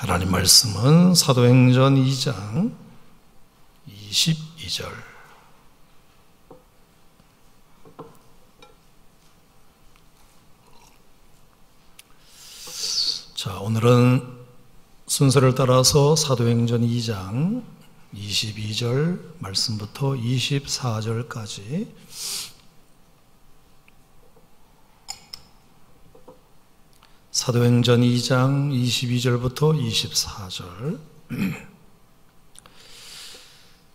하나님 말씀은 사도행전 2장 22절. 자, 오늘은 순서를 따라서 사도행전 2장 22절 말씀부터 24절까지 사도행전 2장 22절부터 24절.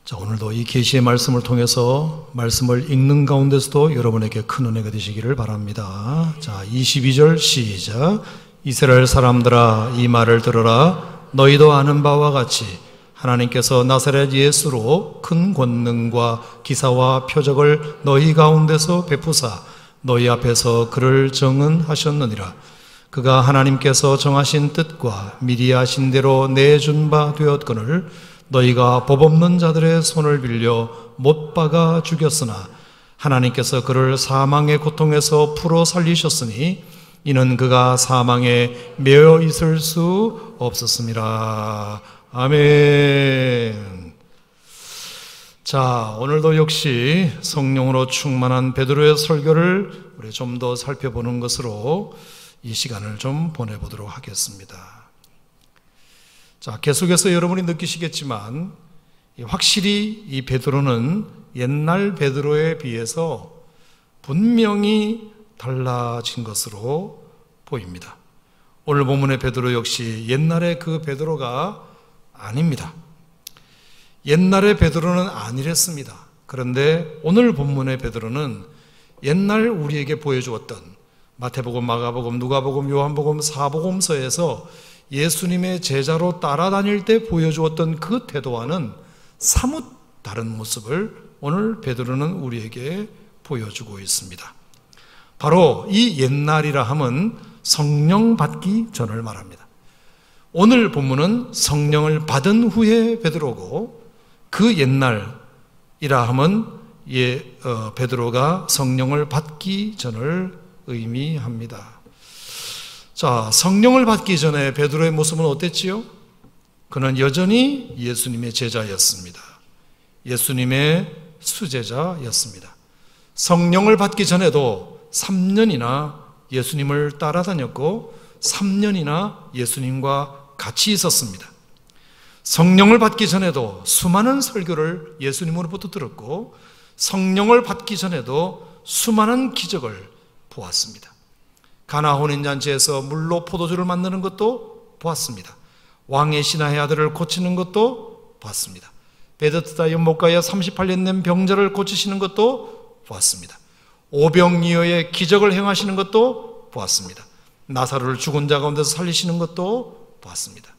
자, 오늘도 이 계시의 말씀을 통해서 말씀을 읽는 가운데서도 여러분에게 큰 은혜가 되시기를 바랍니다. 자, 22절 시작. 이스라엘 사람들아, 이 말을 들으라. 너희도 아는 바와 같이 하나님께서 나사렛 예수로 큰 권능과 기사와 표적을 너희 가운데서 베푸사 너희 앞에서 그를 정은하셨느니라. 그가 하나님께서 정하신 뜻과 미리 하신 대로 내준 바 되었거늘 너희가 법 없는 자들의 손을 빌려 못 박아 죽였으나 하나님께서 그를 사망의 고통에서 풀어 살리셨으니 이는 그가 사망에 매여 있을 수 없었습니다. 아멘. 자, 오늘도 역시 성령으로 충만한 베드로의 설교를 우리 좀 더 살펴보는 것으로 이 시간을 좀 보내보도록 하겠습니다. 자, 계속해서 여러분이 느끼시겠지만 확실히 이 베드로는 옛날 베드로에 비해서 분명히 달라진 것으로 보입니다. 오늘 본문의 베드로 역시 옛날의 그 베드로가 아닙니다. 옛날의 베드로는 아니랬습니다. 그런데 오늘 본문의 베드로는 옛날 우리에게 보여주었던 마태복음, 마가복음, 누가복음, 요한복음, 사복음서에서 예수님의 제자로 따라다닐 때 보여주었던 그 태도와는 사뭇 다른 모습을 오늘 베드로는 우리에게 보여주고 있습니다. 바로 이 옛날이라 함은 성령 받기 전을 말합니다. 오늘 본문은 성령을 받은 후에 베드로고 그 옛날이라 함은 베드로가 성령을 받기 전을 의미합니다. 자, 성령을 받기 전에 베드로의 모습은 어땠지요? 그는 여전히 예수님의 제자였습니다. 예수님의 수제자였습니다. 성령을 받기 전에도 3년이나 예수님을 따라다녔고 3년이나 예수님과 같이 있었습니다. 성령을 받기 전에도 수많은 설교를 예수님으로부터 들었고 성령을 받기 전에도 수많은 기적을 보았습니다. 가나 혼인잔치에서 물로 포도주를 만드는 것도 보았습니다. 왕의 신하의 아들을 고치는 것도 보았습니다. 베데스다 연못가에 38년 된 병자를 고치시는 것도 보았습니다. 오병이어의 기적을 행하시는 것도 보았습니다. 나사로를 죽은 자 가운데서 살리시는 것도 보았습니다.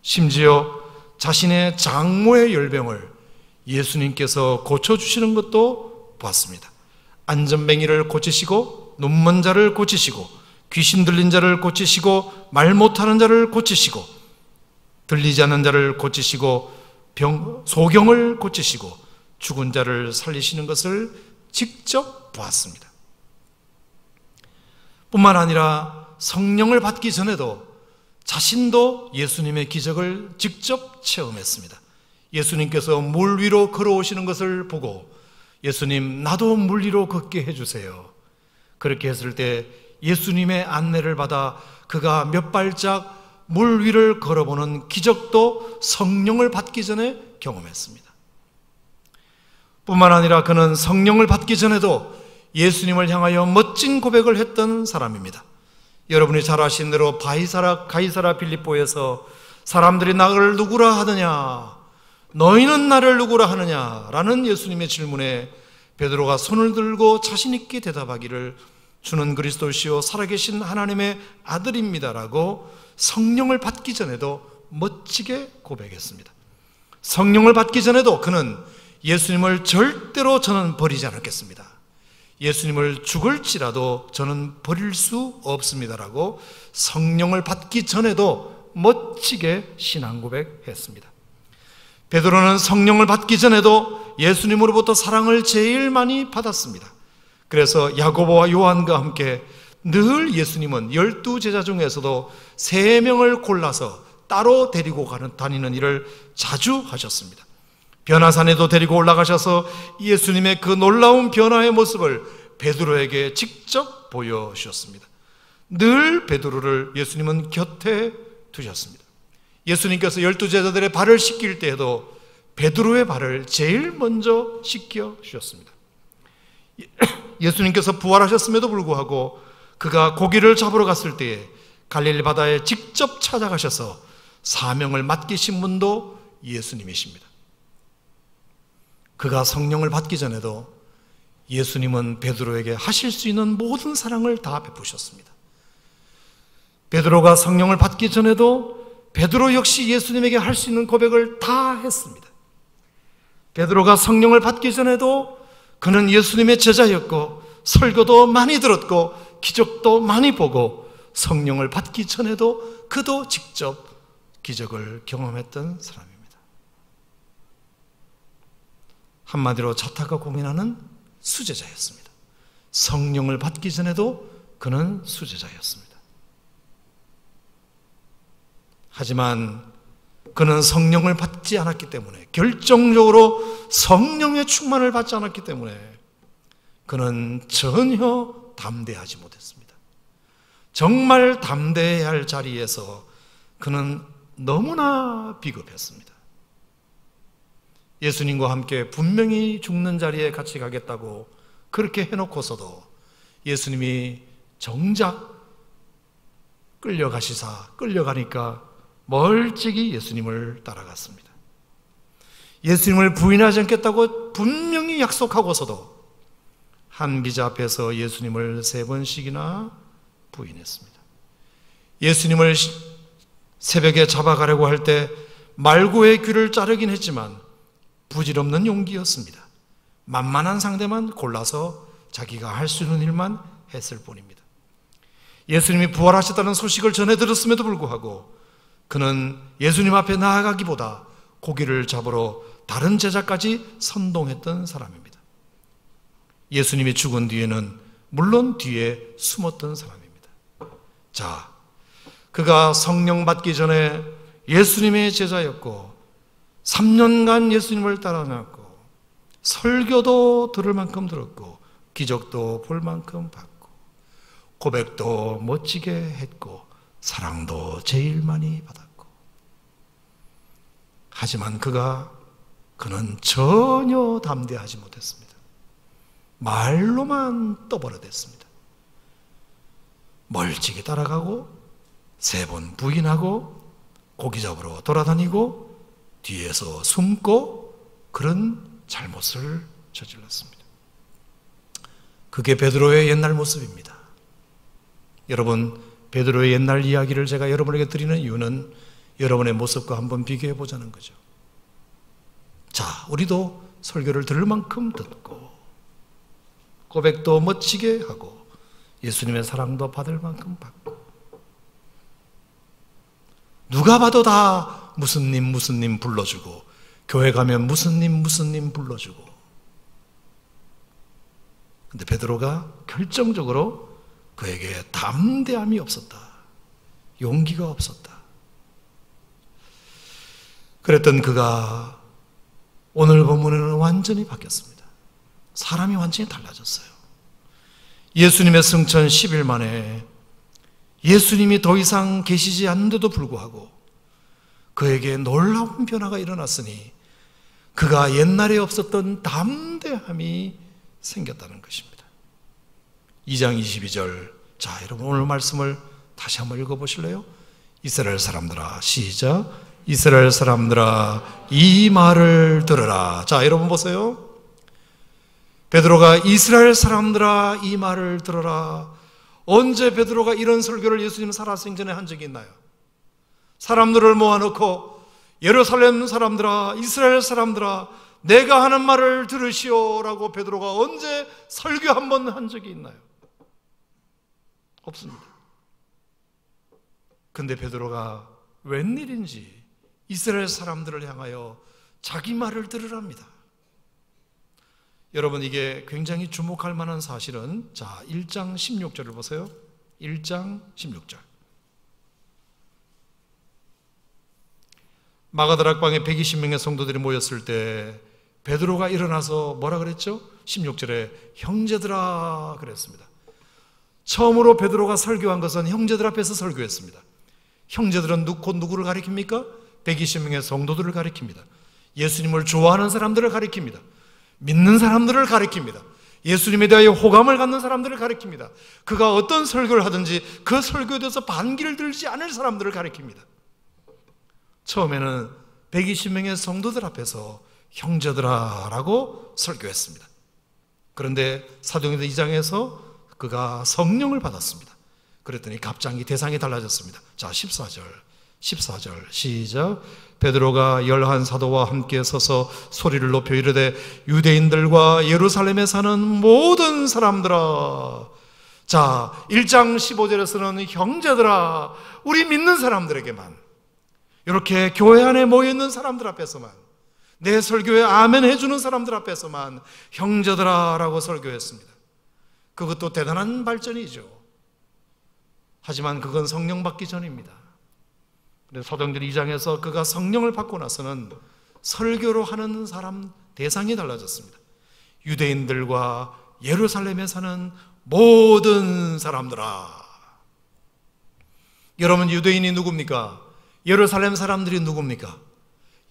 심지어 자신의 장모의 열병을 예수님께서 고쳐주시는 것도 보았습니다. 안전뱅이를 고치시고 눈먼 자를 고치시고 귀신 들린 자를 고치시고 말 못하는 자를 고치시고 들리지 않는 자를 고치시고 소경을 고치시고 죽은 자를 살리시는 것을 직접 보았습니다. 뿐만 아니라 성령을 받기 전에도 자신도 예수님의 기적을 직접 체험했습니다. 예수님께서 물 위로 걸어오시는 것을 보고 예수님, 나도 물 위로 걷게 해주세요. 그렇게 했을 때 예수님의 안내를 받아 그가 몇 발짝 물 위를 걸어보는 기적도 성령을 받기 전에 경험했습니다. 뿐만 아니라 그는 성령을 받기 전에도 예수님을 향하여 멋진 고백을 했던 사람입니다. 여러분이 잘 아시는 대로 가이사라 빌립보에서 사람들이 나를 누구라 하느냐, 너희는 나를 누구라 하느냐 라는 예수님의 질문에 베드로가 손을 들고 자신 있게 대답하기를 주는 그리스도시요 살아계신 하나님의 아들입니다라고 성령을 받기 전에도 멋지게 고백했습니다. 성령을 받기 전에도 그는 예수님을 절대로 저는 버리지 않겠습니다. 예수님을 죽을지라도 저는 버릴 수 없습니다라고 성령을 받기 전에도 멋지게 신앙 고백했습니다. 베드로는 성령을 받기 전에도 예수님으로부터 사랑을 제일 많이 받았습니다. 그래서 야고보와 요한과 함께 늘 예수님은 12 제자 중에서도 3명을 골라서 따로 데리고 다니는 일을 자주 하셨습니다. 변화산에도 데리고 올라가셔서 예수님의 그 놀라운 변화의 모습을 베드로에게 직접 보여주셨습니다. 늘 베드로를 예수님은 곁에 두셨습니다. 예수님께서 12제자들의 발을 씻길 때에도 베드로의 발을 제일 먼저 씻겨 주셨습니다. 예수님께서 부활하셨음에도 불구하고 그가 고기를 잡으러 갔을 때에 갈릴리 바다에 직접 찾아가셔서 사명을 맡기신 분도 예수님이십니다. 그가 성령을 받기 전에도 예수님은 베드로에게 하실 수 있는 모든 사랑을 다 베푸셨습니다. 베드로가 성령을 받기 전에도 베드로 역시 예수님에게 할 수 있는 고백을 다 했습니다. 베드로가 성령을 받기 전에도 그는 예수님의 제자였고 설교도 많이 들었고 기적도 많이 보고 성령을 받기 전에도 그도 직접 기적을 경험했던 사람입니다. 한마디로 자타가 공인하는 수제자였습니다. 성령을 받기 전에도 그는 수제자였습니다. 하지만 그는 성령을 받지 않았기 때문에, 결정적으로 성령의 충만을 받지 않았기 때문에 그는 전혀 담대하지 못했습니다. 정말 담대해야 할 자리에서 그는 너무나 비겁했습니다. 예수님과 함께 분명히 죽는 자리에 같이 가겠다고 그렇게 해놓고서도 예수님이 정작 끌려가니까 멀찍이 예수님을 따라갔습니다. 예수님을 부인하지 않겠다고 분명히 약속하고서도 한 비자 앞에서 예수님을 3번씩이나 부인했습니다. 예수님을 새벽에 잡아가려고 할 때 말고의 귀를 자르긴 했지만 부질없는 용기였습니다. 만만한 상대만 골라서 자기가 할 수 있는 일만 했을 뿐입니다. 예수님이 부활하셨다는 소식을 전해 들었음에도 불구하고 그는 예수님 앞에 나아가기보다 고기를 잡으러 다른 제자까지 선동했던 사람입니다. 예수님이 죽은 뒤에는 물론 뒤에 숨었던 사람입니다. 자, 그가 성령 받기 전에 예수님의 제자였고 3년간 예수님을 따라다녔고 설교도 들을 만큼 들었고 기적도 볼 만큼 봤고 고백도 멋지게 했고 사랑도 제일 많이 받았고, 하지만 그는 전혀 담대하지 못했습니다. 말로만 떠벌어댔습니다. 멀찍이 따라가고 3번 부인하고 고기 잡으러 돌아다니고 뒤에서 숨고 그런 잘못을 저질렀습니다. 그게 베드로의 옛날 모습입니다. 여러분, 베드로의 옛날 이야기를 제가 여러분에게 드리는 이유는 여러분의 모습과 한번 비교해 보자는 거죠. 자, 우리도 설교를 들을 만큼 듣고 고백도 멋지게 하고 예수님의 사랑도 받을 만큼 받고 누가 봐도 다 무슨 님 불러주고 교회 가면 무슨 님 불러주고, 근데 베드로가 결정적으로 그에게 담대함이 없었다. 용기가 없었다. 그랬던 그가 오늘 본문에는 완전히 바뀌었습니다. 사람이 완전히 달라졌어요. 예수님의 승천 10일 만에 예수님이 더 이상 계시지 않는데도 불구하고 그에게 놀라운 변화가 일어났으니 그가 옛날에 없었던 담대함이 생겼다는 것입니다. 2장 22절. 자, 여러분 오늘 말씀을 다시 한번 읽어보실래요? 이스라엘 사람들아, 시작. 이스라엘 사람들아, 이 말을 들으라. 자, 여러분 보세요. 베드로가 이스라엘 사람들아, 이 말을 들어라. 언제 베드로가 이런 설교를 예수님 살아생 전에 한 적이 있나요? 사람들을 모아놓고 예루살렘 사람들아, 이스라엘 사람들아, 내가 하는 말을 들으시오라고 베드로가 언제 설교 한 번 한 적이 있나요? 없습니다. 근데 베드로가 웬일인지 이스라엘 사람들을 향하여 자기 말을 들으랍니다. 여러분, 이게 굉장히 주목할 만한 사실은, 자, 1장 16절을 보세요. 1장 16절. 마가다락방에 120명의 성도들이 모였을 때 베드로가 일어나서 뭐라 그랬죠? 16절에 형제들아 그랬습니다. 처음으로 베드로가 설교한 것은 형제들 앞에서 설교했습니다. 형제들은 곧 누구를 가리킵니까? 120명의 성도들을 가리킵니다. 예수님을 좋아하는 사람들을 가리킵니다. 믿는 사람들을 가리킵니다. 예수님에 대하여 호감을 갖는 사람들을 가리킵니다. 그가 어떤 설교를 하든지 그 설교에 대해서 반기를 들지 않을 사람들을 가리킵니다. 처음에는 120명의 성도들 앞에서 형제들아 라고 설교했습니다. 그런데 사도행전 2장에서 그가 성령을 받았습니다. 그랬더니 갑자기 대상이 달라졌습니다. 자, 14절 시작. 베드로가 열한 사도와 함께 서서 소리를 높여 이르되 유대인들과 예루살렘에 사는 모든 사람들아. 자, 1장 15절에서는 형제들아, 우리 믿는 사람들에게만, 이렇게 교회 안에 모여있는 사람들 앞에서만, 내 설교에 아멘 해주는 사람들 앞에서만 형제들아 라고 설교했습니다. 그것도 대단한 발전이죠. 하지만 그건 성령 받기 전입니다. 사도행전 2장에서 그가 성령을 받고 나서는 설교로 하는 사람 대상이 달라졌습니다. 유대인들과 예루살렘에 사는 모든 사람들아. 여러분, 유대인이 누굽니까? 예루살렘 사람들이 누굽니까?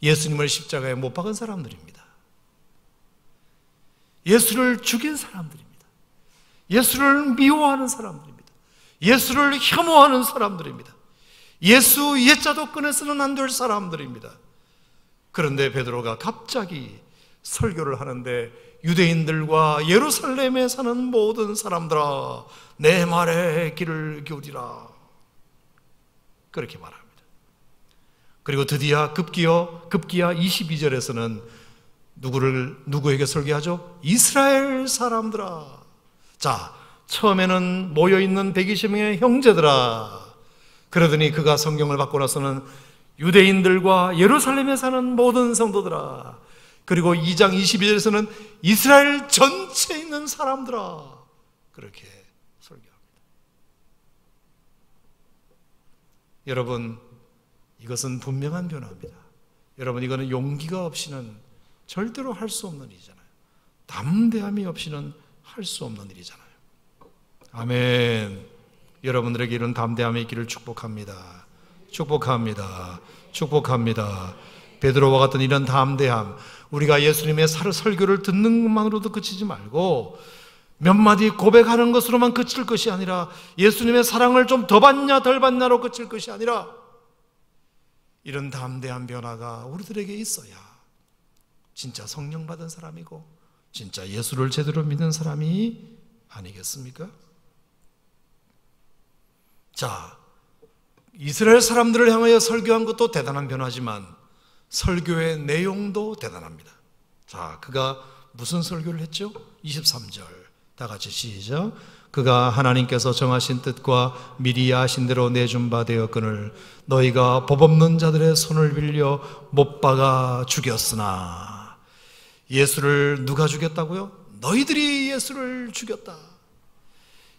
예수님을 십자가에 못 박은 사람들입니다. 예수를 죽인 사람들입니다. 예수를 미워하는 사람들입니다. 예수를 혐오하는 사람들입니다. 예수 옛자도 꺼내서는 안 될 사람들입니다. 그런데 베드로가 갑자기 설교를 하는데 유대인들과 예루살렘에 사는 모든 사람들아, 내 말에 귀를 기울이라, 그렇게 말합니다. 그리고 드디어 급기야 22절에서는 누구에게 설교하죠? 이스라엘 사람들아. 자, 처음에는 모여있는 120명의 형제들아. 그러더니 그가 성경을 받고 나서는 유대인들과 예루살렘에 사는 모든 성도들아. 그리고 2장 22절에서는 이스라엘 전체에 있는 사람들아. 그렇게 설교합니다. 여러분, 이것은 분명한 변화입니다. 여러분, 이거는 용기가 없이는 절대로 할 수 없는 일이잖아요. 담대함이 없이는 할 수 없는 일이잖아요. 아멘. 여러분들에게 이런 담대함이 있기를 축복합니다. 축복합니다. 축복합니다. 베드로와 같은 이런 담대함, 우리가 예수님의 설교를 듣는 것만으로도 그치지 말고 몇 마디 고백하는 것으로만 그칠 것이 아니라 예수님의 사랑을 좀 더 받냐 덜 받냐로 그칠 것이 아니라 이런 담대한 변화가 우리들에게 있어야 진짜 성령 받은 사람이고 진짜 예수를 제대로 믿는 사람이 아니겠습니까? 자, 이스라엘 사람들을 향하여 설교한 것도 대단한 변화지만 설교의 내용도 대단합니다. 자, 그가 무슨 설교를 했죠? 23절 다 같이 시작. 그가 하나님께서 정하신 뜻과 미리 아신 대로 내준 바 되었거늘 너희가 법 없는 자들의 손을 빌려 못 박아 죽였으나. 예수를 누가 죽였다고요? 너희들이 예수를 죽였다.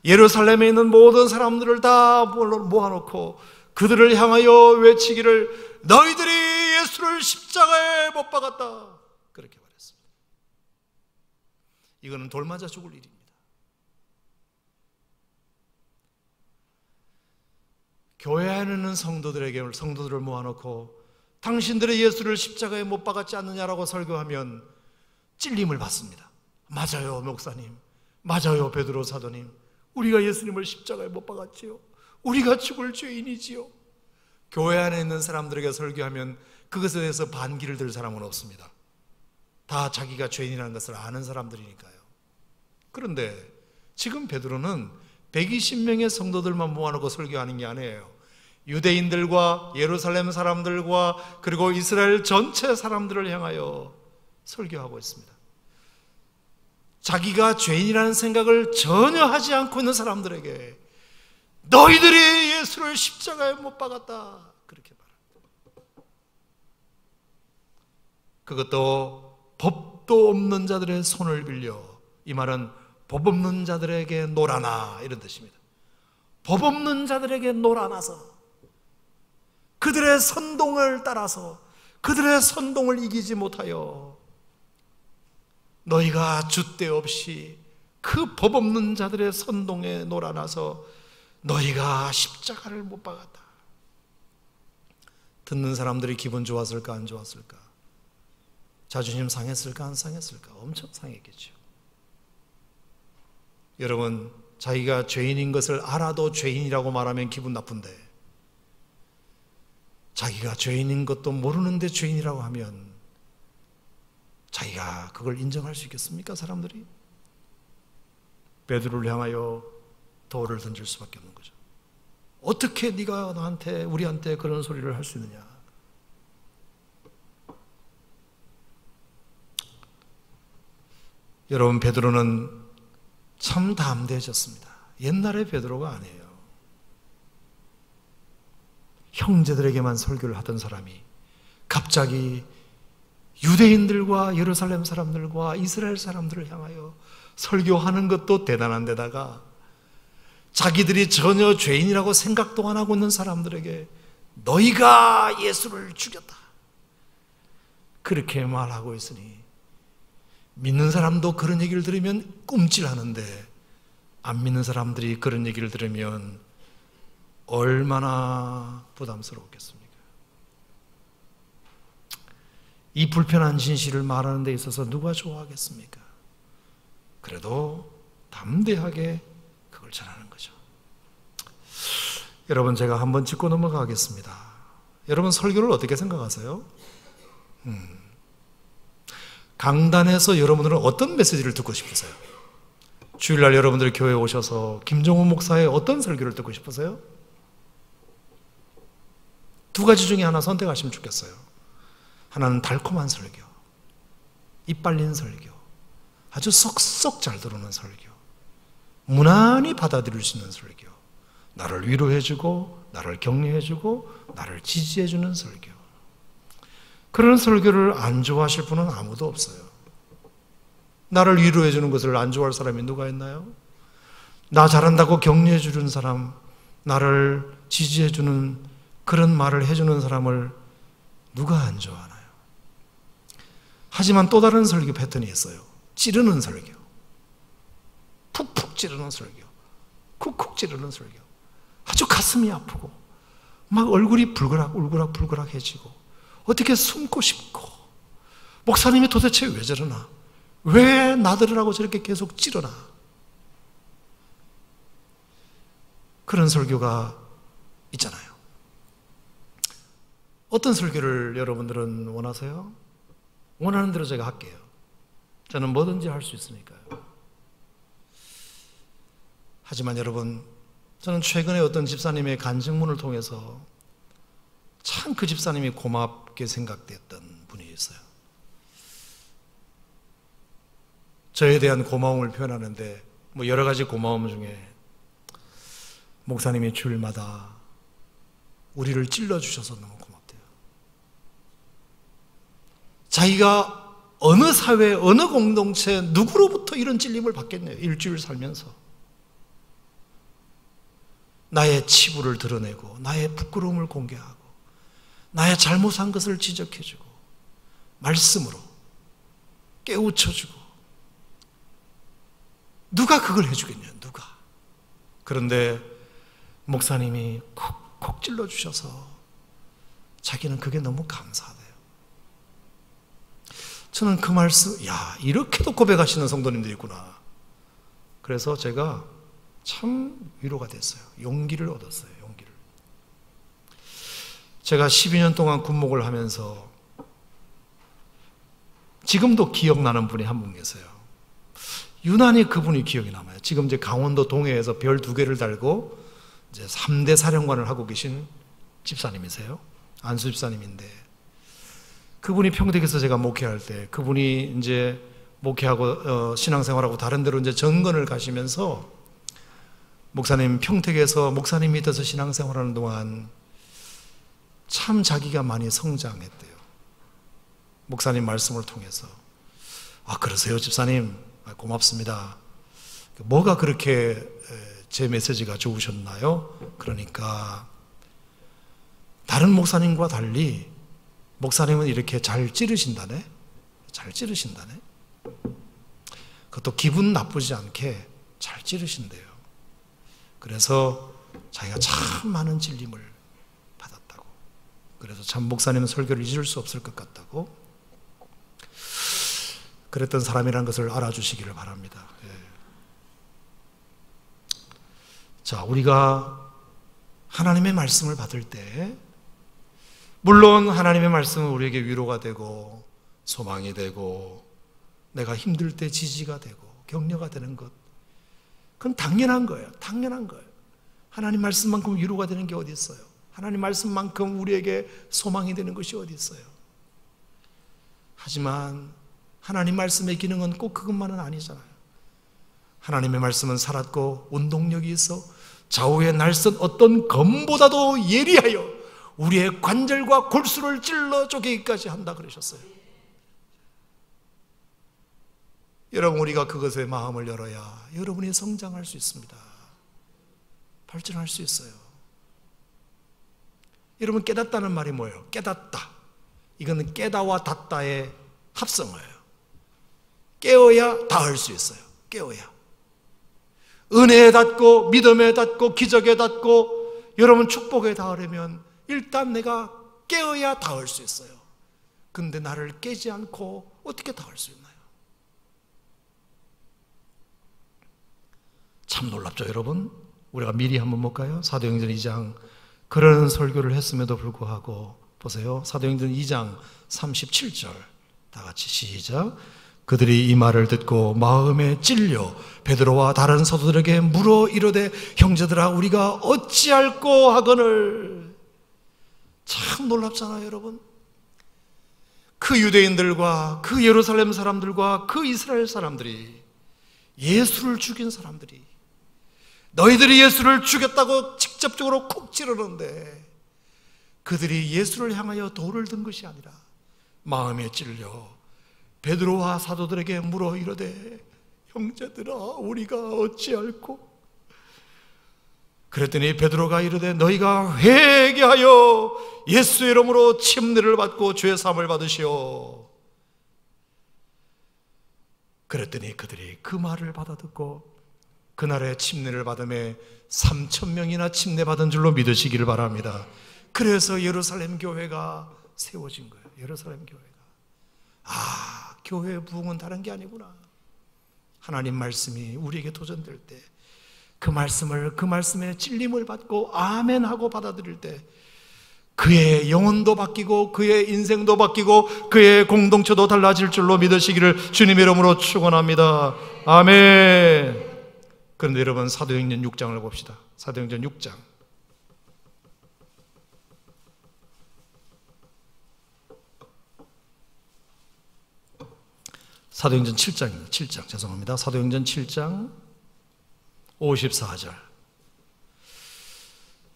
예루살렘에 있는 모든 사람들을 다 모아놓고 그들을 향하여 외치기를 너희들이 예수를 십자가에 못 박았다, 그렇게 말했습니다. 이거는 돌 맞아 죽을 일입니다. 교회 안에 있는 성도들을 모아놓고 당신들의 예수를 십자가에 못 박았지 않느냐라고 설교하면 찔림을 받습니다. 맞아요, 목사님. 맞아요, 베드로 사도님. 우리가 예수님을 십자가에 못 박았지요. 우리가 죽을 죄인이지요. 교회 안에 있는 사람들에게 설교하면 그것에 대해서 반기를 들 사람은 없습니다. 다 자기가 죄인이라는 것을 아는 사람들이니까요. 그런데 지금 베드로는 120명의 성도들만 모아놓고 설교하는 게 아니에요. 유대인들과 예루살렘 사람들과 그리고 이스라엘 전체 사람들을 향하여 설교하고 있습니다. 자기가 죄인이라는 생각을 전혀 하지 않고 있는 사람들에게 너희들이 예수를 십자가에 못 박았다, 그렇게 말합니다. 그것도 법도 없는 자들의 손을 빌려. 이 말은 법 없는 자들에게 놀아나, 이런 뜻입니다. 법 없는 자들에게 놀아나서 그들의 선동을 따라서 그들의 선동을 이기지 못하여 너희가 줏대 없이 그 법 없는 자들의 선동에 놀아나서 너희가 십자가를 못 박았다. 듣는 사람들이 기분 좋았을까 안 좋았을까? 자존심 상했을까 안 상했을까? 엄청 상했겠죠. 여러분, 자기가 죄인인 것을 알아도 죄인이라고 말하면 기분 나쁜데, 자기가 죄인인 것도 모르는데 죄인이라고 하면 자기가 그걸 인정할 수 있겠습니까? 사람들이? 베드로를 향하여 돌을 던질 수밖에 없는 거죠. 어떻게 네가 나한테, 우리한테 그런 소리를 할 수 있느냐? 여러분, 베드로는 참 담대해졌습니다. 옛날의 베드로가 아니에요. 형제들에게만 설교를 하던 사람이 갑자기 유대인들과 예루살렘 사람들과 이스라엘 사람들을 향하여 설교하는 것도 대단한 데다가 자기들이 전혀 죄인이라고 생각도 안 하고 있는 사람들에게 너희가 예수를 죽였다, 그렇게 말하고 있으니 믿는 사람도 그런 얘기를 들으면 꿈찔하는데 안 믿는 사람들이 그런 얘기를 들으면 얼마나 부담스러웠겠습니까? 이 불편한 진실을 말하는 데 있어서 누가 좋아하겠습니까? 그래도 담대하게 그걸 전하는 거죠. 여러분, 제가 한번 짚고 넘어가겠습니다. 여러분, 설교를 어떻게 생각하세요? 강단에서 여러분들은 어떤 메시지를 듣고 싶으세요? 주일날 여러분들이 교회에 오셔서 김종훈 목사의 어떤 설교를 듣고 싶으세요? 두 가지 중에 하나 선택하시면 좋겠어요. 하나는 달콤한 설교, 입 빨린 설교, 아주 쏙쏙 잘 들어오는 설교, 무난히 받아들일 수 있는 설교, 나를 위로해주고 나를 격려해주고 나를 지지해주는 설교. 그런 설교를 안 좋아하실 분은 아무도 없어요. 나를 위로해주는 것을 안 좋아할 사람이 누가 있나요? 나 잘한다고 격려해주는 사람, 나를 지지해주는 그런 말을 해주는 사람을 누가 안 좋아하나요? 하지만 또 다른 설교 패턴이 있어요. 찌르는 설교, 푹푹 찌르는 설교, 쿡쿡 찌르는 설교. 아주 가슴이 아프고 막 얼굴이 불그락해지고 어떻게 숨고 싶고, 목사님이 도대체 왜 저러나, 왜 나들으라고 저렇게 계속 찌르나. 그런 설교가 있잖아요. 어떤 설교를 여러분들은 원하세요? 원하는 대로 제가 할게요. 저는 뭐든지 할 수 있으니까요. 하지만 여러분, 저는 최근에 어떤 집사님의 간증문을 통해서 참 그 집사님이 고맙게 생각됐던 분이 있어요. 저에 대한 고마움을 표현하는데 뭐 여러 가지 고마움 중에 목사님이 주일마다 우리를 찔러주셔서 너무 고맙대요. 자기가 어느 사회, 어느 공동체, 누구로부터 이런 찔림을 받겠네요. 일주일 살면서 나의 치부를 드러내고 나의 부끄러움을 공개하고 나의 잘못한 것을 지적해주고 말씀으로 깨우쳐주고, 누가 그걸 해주겠냐, 누가. 그런데 목사님이 콕콕 찔러주셔서 자기는 그게 너무 감사하대요. 저는 그 말씀, 야, 이렇게도 고백하시는 성도님들이 있구나. 그래서 제가 참 위로가 됐어요. 용기를 얻었어요. 용기를. 제가 12년 동안 군목을 하면서 지금도 기억나는 분이 한 분 계세요. 유난히 그분이 기억이 남아요. 지금 이제 강원도 동해에서 별 2개를 달고 이제 3대 사령관을 하고 계신 집사님이세요. 안수 집사님인데, 그분이 평택에서 제가 목회할 때, 그분이 이제 목회하고 신앙생활하고 다른 데로 이제 정건을 가시면서 목사님 평택에서 목사님 밑에서 신앙생활하는 동안 참 자기가 많이 성장했대요. 목사님 말씀을 통해서. 아, 그러세요 집사님? 고맙습니다. 뭐가 그렇게 제 메시지가 좋으셨나요? 그러니까 다른 목사님과 달리 목사님은 이렇게 잘 찌르신다네? 잘 찌르신다네? 그것도 기분 나쁘지 않게 잘 찌르신대요. 그래서 자기가 참 많은 찔림을 받았다고. 그래서 참 목사님은 설교를 잊을 수 없을 것 같다고. 그랬던 사람이라는 것을 알아주시기를 바랍니다. 예. 자, 우리가 하나님의 말씀을 받을 때, 물론 하나님의 말씀은 우리에게 위로가 되고 소망이 되고 내가 힘들 때 지지가 되고 격려가 되는 것, 그건 당연한 거예요. 당연한 거예요. 하나님 말씀만큼 위로가 되는 게 어디 있어요? 하나님 말씀만큼 우리에게 소망이 되는 것이 어디 있어요? 하지만 하나님 말씀의 기능은 꼭 그것만은 아니잖아요. 하나님의 말씀은 살았고 운동력이 있어 좌우의 날선 어떤 검보다도 예리하여 우리의 관절과 골수를 찔러 쪼개기까지 한다 그러셨어요. 여러분, 우리가 그것에 마음을 열어야 여러분이 성장할 수 있습니다. 발전할 수 있어요. 여러분, 깨닫다는 말이 뭐예요? 깨닫다. 이거는 깨다와 닫다의 합성어예요. 깨어야 닿을 수 있어요. 깨어야. 은혜에 닿고 믿음에 닿고 기적에 닿고 여러분 축복에 닿으려면 일단 내가 깨어야 닿을 수 있어요. 근데 나를 깨지 않고 어떻게 닿을 수 있나요? 참 놀랍죠, 여러분? 우리가 미리 한번 볼까요? 사도행전 2장 그런 설교를 했음에도 불구하고 보세요. 사도행전 2장 37절 다 같이 시작. 그들이 이 말을 듣고 마음에 찔려 베드로와 다른 사도들에게 물어 이르되 형제들아 우리가 어찌할꼬 하거늘. 참 놀랍잖아요, 여러분. 그 유대인들과 그 예루살렘 사람들과 그 이스라엘 사람들이, 예수를 죽인 사람들이 너희들이 예수를 죽였다고 직접적으로 콕 찌르는데 그들이 예수를 향하여 돌을 든 것이 아니라 마음에 찔려 베드로와 사도들에게 물어 이르되 형제들아 우리가 어찌할꼬. 그랬더니 베드로가 이르되 너희가 회개하여 예수의 이름으로 침례를 받고 죄 사함을 받으시오. 그랬더니 그들이 그 말을 받아듣고 그날에 침례를 받음에 3,000명이나 침례받은 줄로 믿으시기를 바랍니다. 그래서 예루살렘 교회가 세워진 거예요. 예루살렘 교회가. 아, 교회의 부흥은 다른 게 아니구나. 하나님 말씀이 우리에게 도전될 때 그 말씀을, 그 말씀에 찔림을 받고 아멘 하고 받아들일 때 그의 영혼도 바뀌고 그의 인생도 바뀌고 그의 공동체도 달라질 줄로 믿으시기를 주님의 이름으로 축원합니다. 아멘. 그런데 여러분, 사도행전 6장을 봅시다. 사도행전 6장. 사도행전 7장입니다. 7장, 죄송합니다. 사도행전 7장 54절.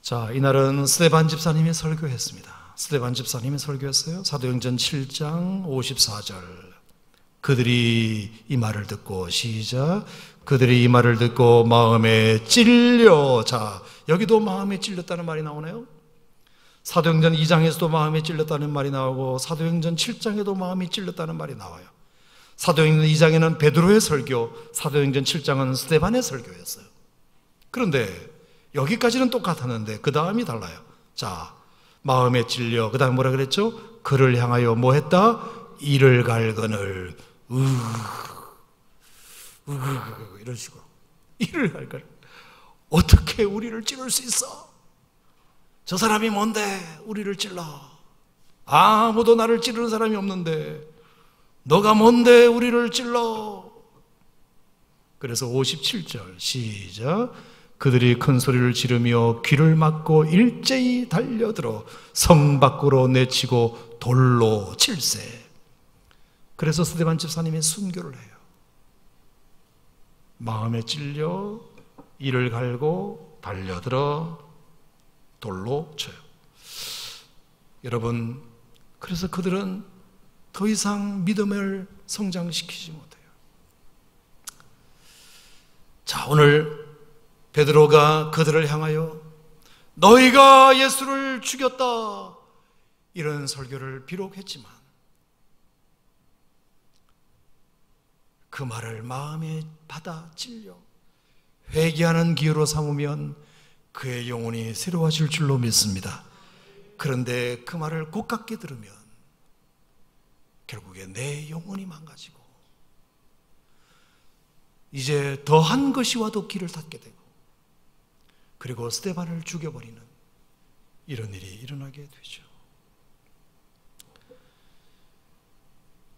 자, 이날은 스데반 집사님이 설교했습니다. 스데반 집사님이 설교했어요. 사도행전 7장 54절. 그들이 이 말을 듣고, 시작. 그들이 이 말을 듣고 마음에 찔려. 자, 여기도 마음에 찔렸다는 말이 나오네요. 사도행전 2장에서도 마음에 찔렸다는 말이 나오고 사도행전 7장에도 마음이 찔렸다는 말이 나와요. 사도행전 2장에는 베드로의 설교, 사도행전 7장은 스데반의 설교였어요. 그런데 여기까지는 똑같았는데 그 다음이 달라요. 자, 마음에 찔려. 그 다음 뭐라 그랬죠? 그를 향하여 뭐 했다? 이를 갈거늘. 이런 식으로. 이를 갈거늘. 어떻게 우리를 찌를 수 있어? 저 사람이 뭔데 우리를 찔러? 아무도 나를 찌르는 사람이 없는데 너가 뭔데 우리를 찔러? 그래서 57절 시작. 그들이 큰 소리를 지르며 귀를 막고 일제히 달려들어 성 밖으로 내치고 돌로 칠세. 그래서 스데반 집사님이 순교를 해요. 마음에 찔려 이를 갈고 달려들어 돌로 쳐요. 여러분, 그래서 그들은 더 이상 믿음을 성장시키지 못해요. 자, 오늘 베드로가 그들을 향하여 너희가 예수를 죽였다, 이런 설교를 비록 했지만 그 말을 마음에 받아 찔려 회개하는 기회로 삼으면 그의 영혼이 새로워질 줄로 믿습니다. 그런데 그 말을 고깝게 들으면 결국에 내 영혼이 망가지고 이제 더한 것이 와도 길을 닫게 되고 그리고 스데반을 죽여버리는 이런 일이 일어나게 되죠.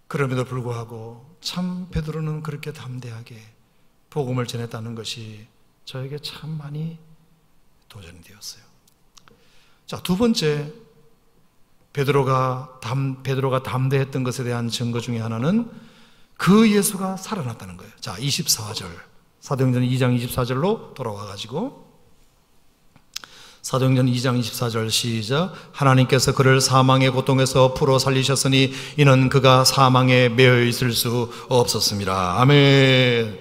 그럼에도 불구하고 참 베드로는 그렇게 담대하게 복음을 전했다는 것이 저에게 참 많이 도전이 되었어요. 자, 두 번째, 베드로가 담대했던 것에 대한 증거 중에 하나는 그 예수가 살아났다는 거예요. 자, 24절, 사도행전 2장 24절로 돌아와가지고 사도행전 2장 24절 시작. 하나님께서 그를 사망의 고통에서 풀어 살리셨으니 이는 그가 사망에 매여 있을 수 없었습니다. 아멘.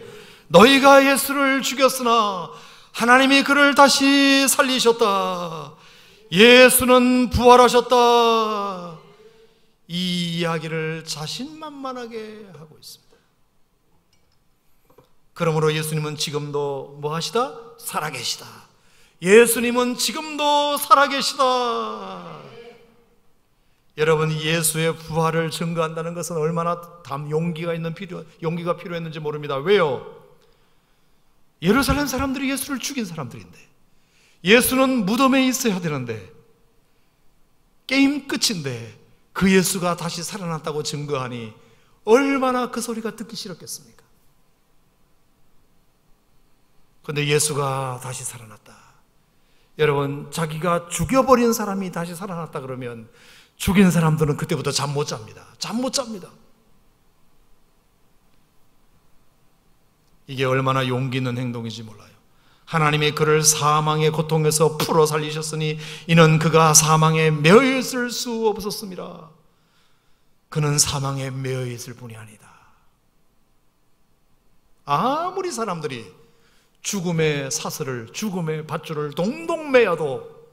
너희가 예수를 죽였으나 하나님이 그를 다시 살리셨다. 예수는 부활하셨다. 이 이야기를 자신만만하게 하고 있습니다. 그러므로 예수님은 지금도 뭐 하시다? 살아계시다. 예수님은 지금도 살아계시다. 여러분, 예수의 부활을 증거한다는 것은 얼마나 용기가 필요했는지 모릅니다. 왜요? 예루살렘 사람들이 예수를 죽인 사람들인데, 예수는 무덤에 있어야 되는데, 게임 끝인데 그 예수가 다시 살아났다고 증거하니 얼마나 그 소리가 듣기 싫었겠습니까? 그런데 예수가 다시 살아났다. 여러분, 자기가 죽여버린 사람이 다시 살아났다 그러면 죽인 사람들은 그때부터 잠 못 잡니다. 잠 못 잡니다. 이게 얼마나 용기 있는 행동인지 몰라요. 하나님이 그를 사망의 고통에서 풀어 살리셨으니 이는 그가 사망에 매여 있을 수 없었습니다. 그는 사망에 매여 있을 뿐이 아니다. 아무리 사람들이 죽음의 사슬을, 죽음의 밧줄을 동동 매어도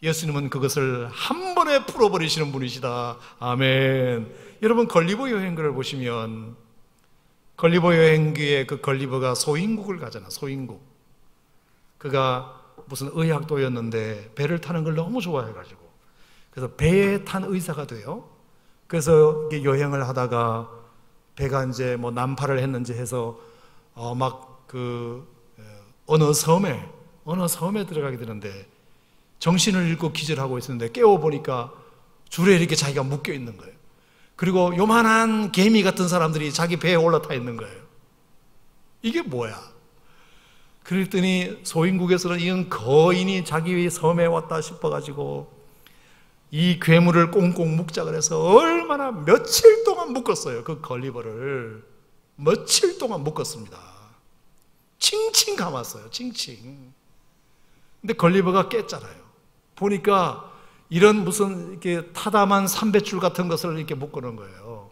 예수님은 그것을 한 번에 풀어버리시는 분이시다. 아멘. 여러분, 걸리버 여행기를 보시면 걸리버 여행기에 그 걸리버가 소인국을 가잖아. 소인국. 그가 무슨 의학도였는데 배를 타는 걸 너무 좋아해가지고 그래서 배에 탄 의사가 돼요. 그래서 여행을 하다가 배가 이제 뭐 난파를 했는지 해서 어느 섬에 들어가게 되는데 정신을 잃고 기절하고 있었는데 깨워보니까 줄에 이렇게 자기가 묶여 있는 거예요. 그리고 요만한 개미 같은 사람들이 자기 배에 올라타 있는 거예요. 이게 뭐야? 그랬더니 소인국에서는 이건 거인이 자기 섬에 왔다 싶어가지고 이 괴물을 꽁꽁 묶자 그래서 얼마나 며칠 동안 묶었어요. 그 걸리버를 며칠 동안 묶었습니다. 칭칭 감았어요. 칭칭. 근데 걸리버가 깼잖아요. 보니까 이런 무슨 이렇게 타담한 삼배줄 같은 것을 이렇게 묶어놓은 거예요.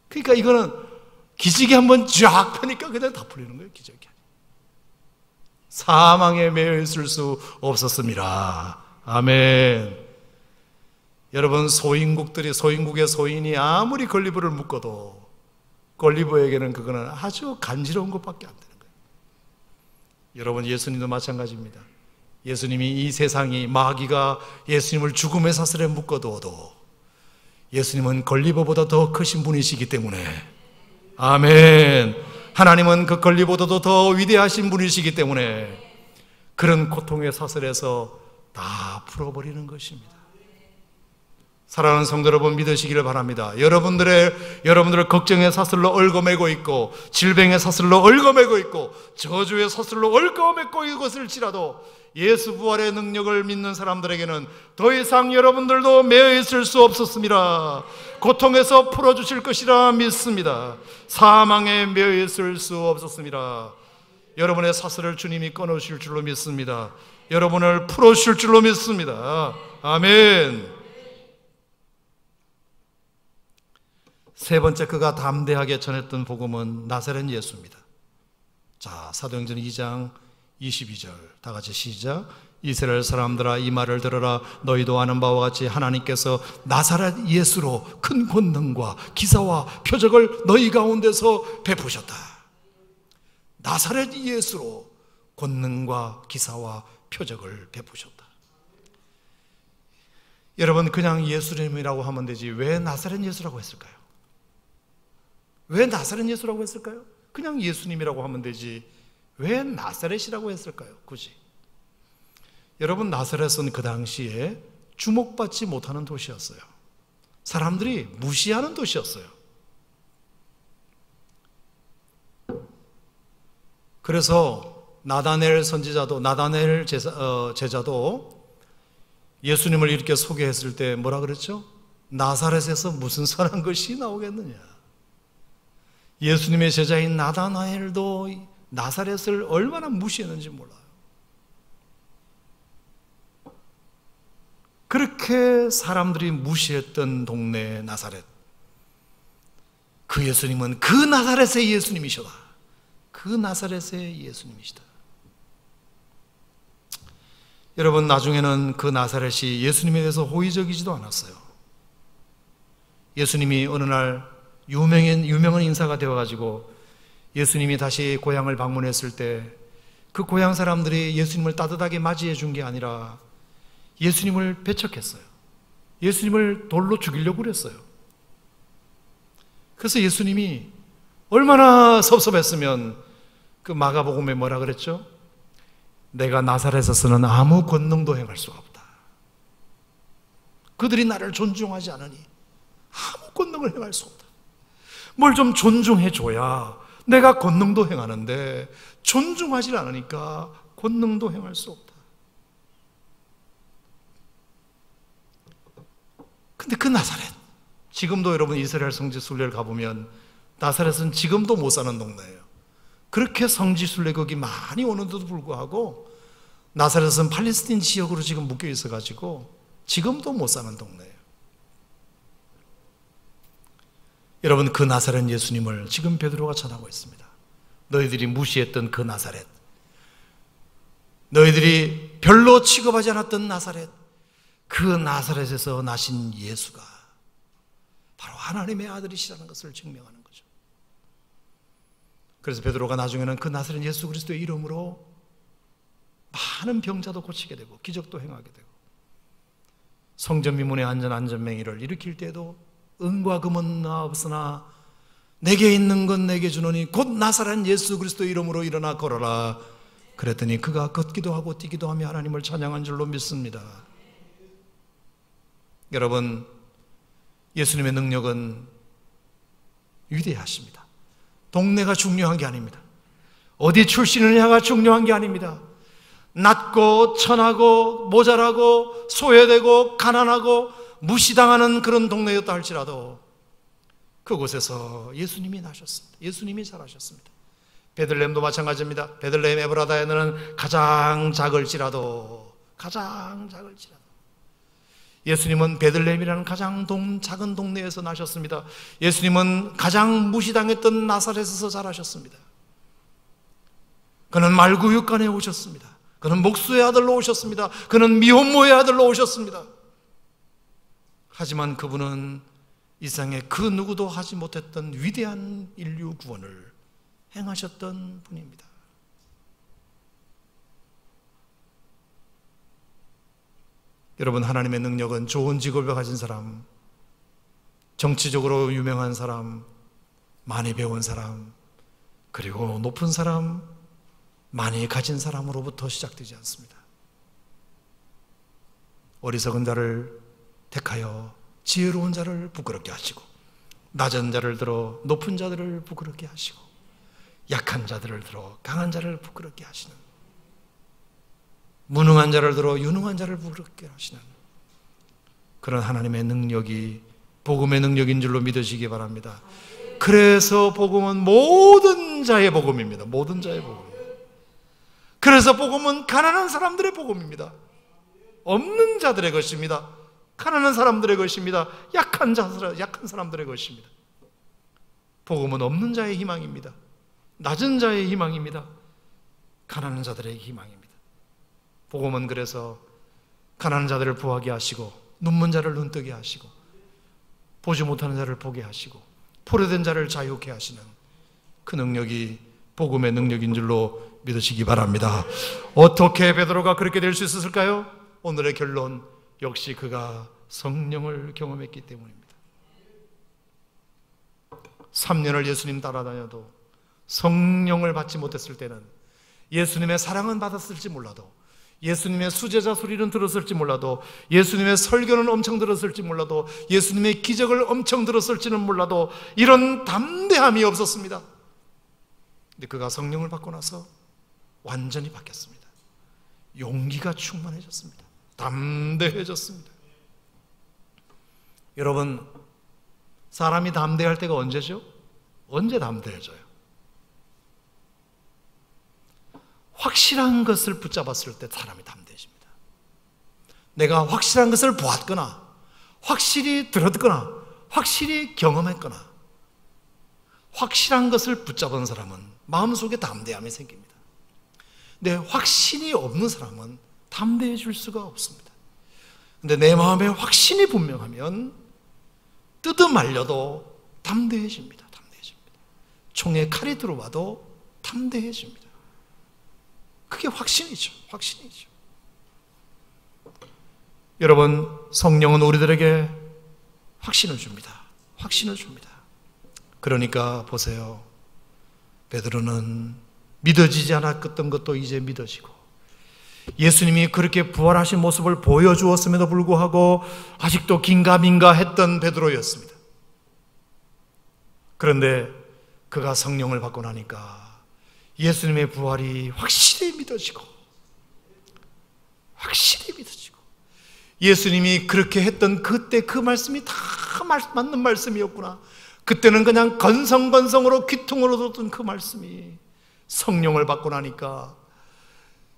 그러니까 이거는 기지개 한번 쫙 펴니까 그냥 다 풀리는 거예요. 기적이. 사망에 매여 있을 수 없었습니다. 아멘. 여러분, 소인국의 소인이 아무리 걸리버를 묶어도 걸리버에게는 그거는 아주 간지러운 것밖에 안 되는 거예요. 여러분, 예수님도 마찬가지입니다. 예수님이 이 세상이 마귀가 예수님을 죽음의 사슬에 묶어두어도 예수님은 걸리버보다 더 크신 분이시기 때문에 아멘. 하나님은 그 걸리버보다도 더 위대하신 분이시기 때문에 그런 고통의 사슬에서 다 풀어버리는 것입니다. 사랑하는 성도 여러분, 믿으시기를 바랍니다. 여러분들을 걱정의 사슬로 얽어매고 있고 질병의 사슬로 얽어매고 있고 저주의 사슬로 얽어매고 이것을지라도 예수 부활의 능력을 믿는 사람들에게는 더 이상 여러분들도 매여 있을 수 없었습니다. 고통에서 풀어주실 것이라 믿습니다. 사망에 매여 있을 수 없었습니다. 여러분의 사슬을 주님이 끊어주실 줄로 믿습니다. 여러분을 풀어주실 줄로 믿습니다. 아멘. 세 번째, 그가 담대하게 전했던 복음은 나사렛 예수입니다. 자, 사도행전 2장 22절 다 같이 시작. 이스라엘 사람들아, 이 말을 들어라. 너희도 아는 바와 같이 하나님께서 나사렛 예수로 큰 권능과 기사와 표적을 너희 가운데서 베푸셨다. 나사렛 예수로 권능과 기사와 표적을 베푸셨다. 여러분, 그냥 예수님이라고 하면 되지 왜 나사렛 예수라고 했을까요? 왜 나사렛 예수라고 했을까요? 그냥 예수님이라고 하면 되지 왜 나사렛이라고 했을까요? 굳이. 여러분, 나사렛은 그 당시에 주목받지 못하는 도시였어요. 사람들이 무시하는 도시였어요. 그래서 나다넬 선지자도, 나다넬 제자도 예수님을 이렇게 소개했을 때 뭐라 그랬죠? 나사렛에서 무슨 선한 것이 나오겠느냐. 예수님의 제자인 나다나엘도 나사렛을 얼마나 무시했는지 몰라요. 그렇게 사람들이 무시했던 동네 나사렛, 그 예수님은 그 나사렛의 예수님이시다. 그 나사렛의 예수님이시다. 여러분, 나중에는 그 나사렛이 예수님에 대해서 호의적이지도 않았어요. 예수님이 어느 날 유명한 인사가 되어가지고 예수님이 다시 고향을 방문했을 때 그 고향 사람들이 예수님을 따뜻하게 맞이해 준 게 아니라 예수님을 배척했어요. 예수님을 돌로 죽이려고 그랬어요. 그래서 예수님이 얼마나 섭섭했으면 그 마가복음에 뭐라 그랬죠? 내가 나사렛에서는 아무 권능도 행할 수가 없다. 그들이 나를 존중하지 않으니 아무 권능을 행할 수 없다. 뭘 좀 존중해 줘야 내가 권능도 행하는데 존중하지 않으니까 권능도 행할 수 없다. 근데 그 나사렛, 지금도 여러분 이스라엘 성지 순례를 가보면 나사렛은 지금도 못 사는 동네예요. 그렇게 성지 순례 거기 많이 오는데도 불구하고 나사렛은 팔레스틴 지역으로 지금 묶여 있어가지고 지금도 못 사는 동네예요. 여러분, 그 나사렛 예수님을 지금 베드로가 전하고 있습니다. 너희들이 무시했던 그 나사렛, 너희들이 별로 취급하지 않았던 나사렛, 그 나사렛에서 나신 예수가 바로 하나님의 아들이시라는 것을 증명하는 거죠. 그래서 베드로가 나중에는 그 나사렛 예수 그리스도의 이름으로 많은 병자도 고치게 되고 기적도 행하게 되고 성전 미문의 안전맹이를 일으킬 때도 은과 금은 나 없으나 내게 있는 건 내게 주노니 곧 나사렛 예수 그리스도의 이름으로 일어나 걸어라. 그랬더니 그가 걷기도 하고 뛰기도 하며 하나님을 찬양한 줄로 믿습니다. 여러분, 예수님의 능력은 위대하십니다. 동네가 중요한 게 아닙니다. 어디 출신이냐가 중요한 게 아닙니다. 낮고 천하고 모자라고 소외되고 가난하고 무시당하는 그런 동네였다 할지라도 그곳에서 예수님이 나셨습니다. 예수님이 자라셨습니다. 베들레헴도 마찬가지입니다. 베들레헴 에브라다에는 가장 작을지라도 예수님은 베들레헴이라는 가장 작은 동네에서 나셨습니다. 예수님은 가장 무시당했던 나사렛에서 자라셨습니다. 그는 말구육간에 오셨습니다. 그는 목수의 아들로 오셨습니다. 그는 미혼모의 아들로 오셨습니다. 하지만 그분은 이 세상에 그 누구도 하지 못했던 위대한 인류 구원을 행하셨던 분입니다. 여러분, 하나님의 능력은 좋은 직업을 가진 사람, 정치적으로 유명한 사람, 많이 배운 사람, 그리고 높은 사람, 많이 가진 사람으로부터 시작되지 않습니다. 어리석은 자를 택하여 지혜로운 자를 부끄럽게 하시고 낮은 자를 들어 높은 자들을 부끄럽게 하시고 약한 자들을 들어 강한 자를 부끄럽게 하시는, 무능한 자를 들어 유능한 자를 부끄럽게 하시는 그런 하나님의 능력이 복음의 능력인 줄로 믿으시기 바랍니다. 그래서 복음은 모든 자의 복음입니다. 모든 자의 복음. 그래서 복음은 가난한 사람들의 복음입니다. 없는 자들의 것입니다. 가난한 사람들의 것입니다. 약한 사람들의 것입니다. 복음은 없는 자의 희망입니다. 낮은 자의 희망입니다. 가난한 자들의 희망입니다. 복음은 그래서 가난한 자들을 부하게 하시고 눈먼 자를 눈뜨게 하시고 보지 못하는 자를 보게 하시고 포로된 자를 자유케 하시는 그 능력이 복음의 능력인 줄로 믿으시기 바랍니다. 어떻게 베드로가 그렇게 될 수 있었을까요? 오늘의 결론, 역시 그가 성령을 경험했기 때문입니다. 3년을 예수님 따라다녀도 성령을 받지 못했을 때는 예수님의 사랑은 받았을지 몰라도, 예수님의 수제자 소리는 들었을지 몰라도, 예수님의 설교는 엄청 들었을지 몰라도, 예수님의 기적을 엄청 들었을지는 몰라도 이런 담대함이 없었습니다. 근데 그가 성령을 받고 나서 완전히 바뀌었습니다. 용기가 충만해졌습니다. 담대해졌습니다. 여러분, 사람이 담대할 때가 언제죠? 언제 담대해져요? 확실한 것을 붙잡았을 때 사람이 담대해집니다. 내가 확실한 것을 보았거나 확실히 들었거나 확실히 경험했거나 확실한 것을 붙잡은 사람은 마음속에 담대함이 생깁니다. 근데 확신이 없는 사람은 담대해질 수가 없습니다. 근데 내 마음에 확신이 분명하면 뜯어말려도 담대해집니다. 담대해집니다. 총에 칼이 들어와도 담대해집니다. 그게 확신이죠. 확신이죠. 여러분, 성령은 우리들에게 확신을 줍니다. 확신을 줍니다. 그러니까 보세요. 베드로는 믿어지지 않았던 것도 이제 믿어지고, 예수님이 그렇게 부활하신 모습을 보여주었음에도 불구하고 아직도 긴가민가 했던 베드로였습니다. 그런데 그가 성령을 받고 나니까 예수님의 부활이 확실히 믿어지고, 확실히 믿어지고, 예수님이 그렇게 했던 그때 그 말씀이 다 맞는 말씀이었구나. 그때는 그냥 건성건성으로 귀퉁으로 듣던 그 말씀이 성령을 받고 나니까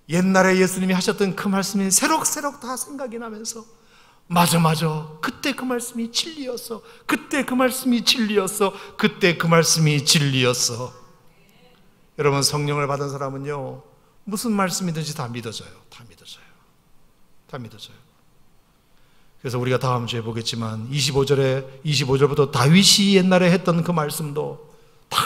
옛날에 예수님이 하셨던 그 말씀이 새록새록 다 생각이 나면서, 맞아, 그때 그 말씀이 진리였어, 그때 그 말씀이 진리였어, 그때 그 말씀이 진리였어. 여러분, 성령을 받은 사람은요, 무슨 말씀이든지 다 믿어져요. 다 믿어져요. 다 믿어져요. 그래서 우리가 다음 주에 보겠지만 25절부터 다윗이 옛날에 했던 그 말씀도 다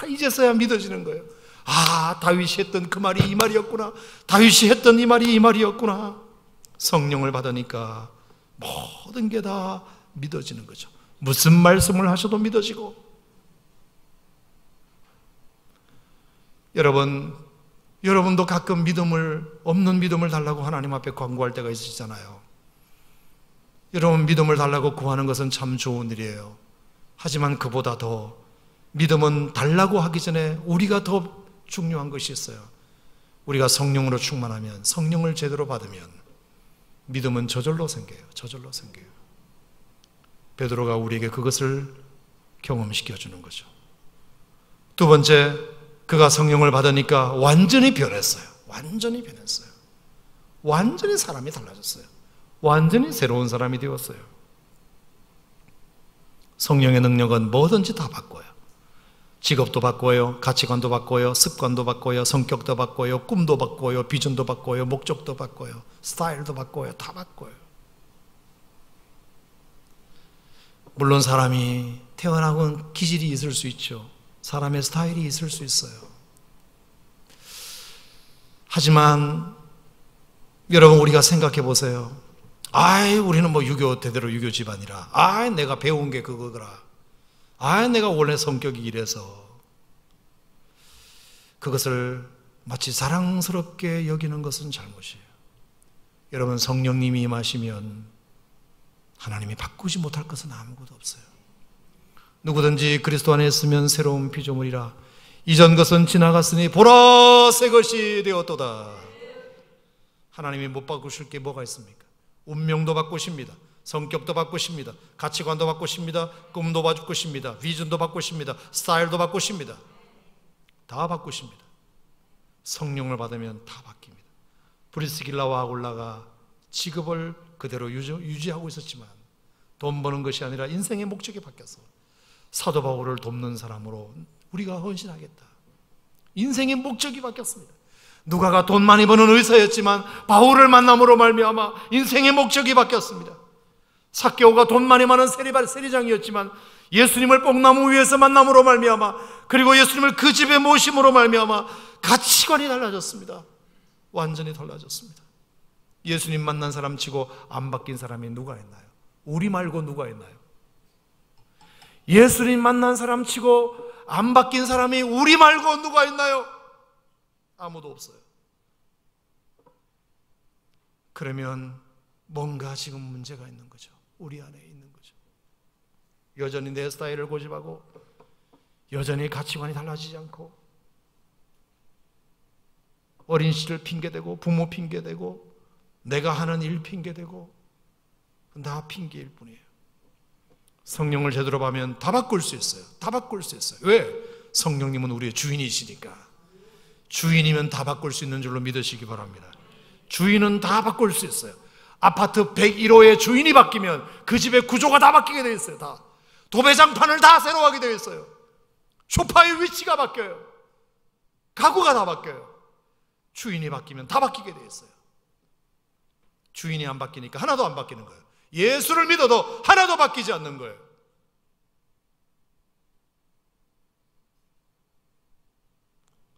이제서야 믿어지는 거예요. 아, 다윗이 했던 그 말이 이 말이었구나. 다윗이 했던 이 말이 이 말이었구나. 성령을 받으니까 모든 게 다 믿어지는 거죠. 무슨 말씀을 하셔도 믿어지고. 여러분도 가끔 없는 믿음을 달라고 하나님 앞에 간구할 때가 있으시잖아요. 여러분, 믿음을 달라고 구하는 것은 참 좋은 일이에요. 하지만 그보다 더 믿음은 달라고 하기 전에 우리가 더 중요한 것이 있어요. 우리가 성령으로 충만하면, 성령을 제대로 받으면 믿음은 저절로 생겨요. 저절로 생겨요. 베드로가 우리에게 그것을 경험시켜 주는 거죠. 두 번째, 그가 성령을 받으니까 완전히 변했어요. 완전히 변했어요. 완전히 사람이 달라졌어요. 완전히 새로운 사람이 되었어요. 성령의 능력은 뭐든지 다 바꿔요. 직업도 바꿔요. 가치관도 바꿔요. 습관도 바꿔요. 성격도 바꿔요. 꿈도 바꿔요. 비전도 바꿔요. 목적도 바꿔요. 스타일도 바꿔요. 다 바꿔요. 물론 사람이 태어나고는 기질이 있을 수 있죠. 사람의 스타일이 있을 수 있어요. 하지만 여러분, 우리가 생각해 보세요. 우리는 대대로 유교 집안이라. 내가 배운 게 그거더라. 내가 원래 성격이 이래서. 그것을 마치 자랑스럽게 여기는 것은 잘못이에요. 여러분, 성령님이 임하시면 하나님이 바꾸지 못할 것은 아무것도 없어요. 누구든지 그리스도 안에 있으면 새로운 피조물이라. 이전 것은 지나갔으니 보라, 새 것이 되었도다. 하나님이 못 바꾸실 게 뭐가 있습니까? 운명도 바꾸십니다. 성격도 바꾸십니다. 가치관도 바꾸십니다. 꿈도 바꾸십니다. 비전도 바꾸십니다. 스타일도 바꾸십니다. 다 바꾸십니다. 성령을 받으면 다 바뀝니다. 브리스길라와 아굴라가 직업을 그대로 유지하고 있었지만 돈 버는 것이 아니라 인생의 목적이 바뀌어서 사도 바울을 돕는 사람으로 우리가 헌신하겠다. 인생의 목적이 바뀌었습니다. 누가가 돈 많이 버는 의사였지만 바울을 만남으로 말미암아 인생의 목적이 바뀌었습니다. 삭개오가 돈 많이 많은 세리장이었지만 예수님을 뽕나무 위에서 만남으로 말미암아, 그리고 예수님을 그 집에 모심으로 말미암아 가치관이 달라졌습니다. 완전히 달라졌습니다. 예수님 만난 사람 치고 안 바뀐 사람이 누가 있나요? 우리 말고 누가 있나요? 예수님 만난 사람 치고 안 바뀐 사람이 우리 말고 누가 있나요? 아무도 없어요. 그러면 뭔가 지금 문제가 있는 거죠. 우리 안에 있는 거죠. 여전히 내 스타일을 고집하고, 여전히 가치관이 달라지지 않고, 어린 시절 핑계대고, 부모 핑계대고, 내가 하는 일 핑계대고, 나 핑계일 뿐이에요. 성령을 제대로 받으면 다 바꿀 수 있어요. 다 바꿀 수 있어요. 왜? 성령님은 우리의 주인이시니까. 주인이면 다 바꿀 수 있는 줄로 믿으시기 바랍니다. 주인은 다 바꿀 수 있어요. 아파트 101호의 주인이 바뀌면 그 집의 구조가 다 바뀌게 되어 있어요. 다. 도배장판을 다 새로 하게 되어 있어요. 소파의 위치가 바뀌어요. 가구가 다 바뀌어요. 주인이 바뀌면 다 바뀌게 되어 있어요. 주인이 안 바뀌니까 하나도 안 바뀌는 거예요. 예수를 믿어도 하나도 바뀌지 않는 거예요.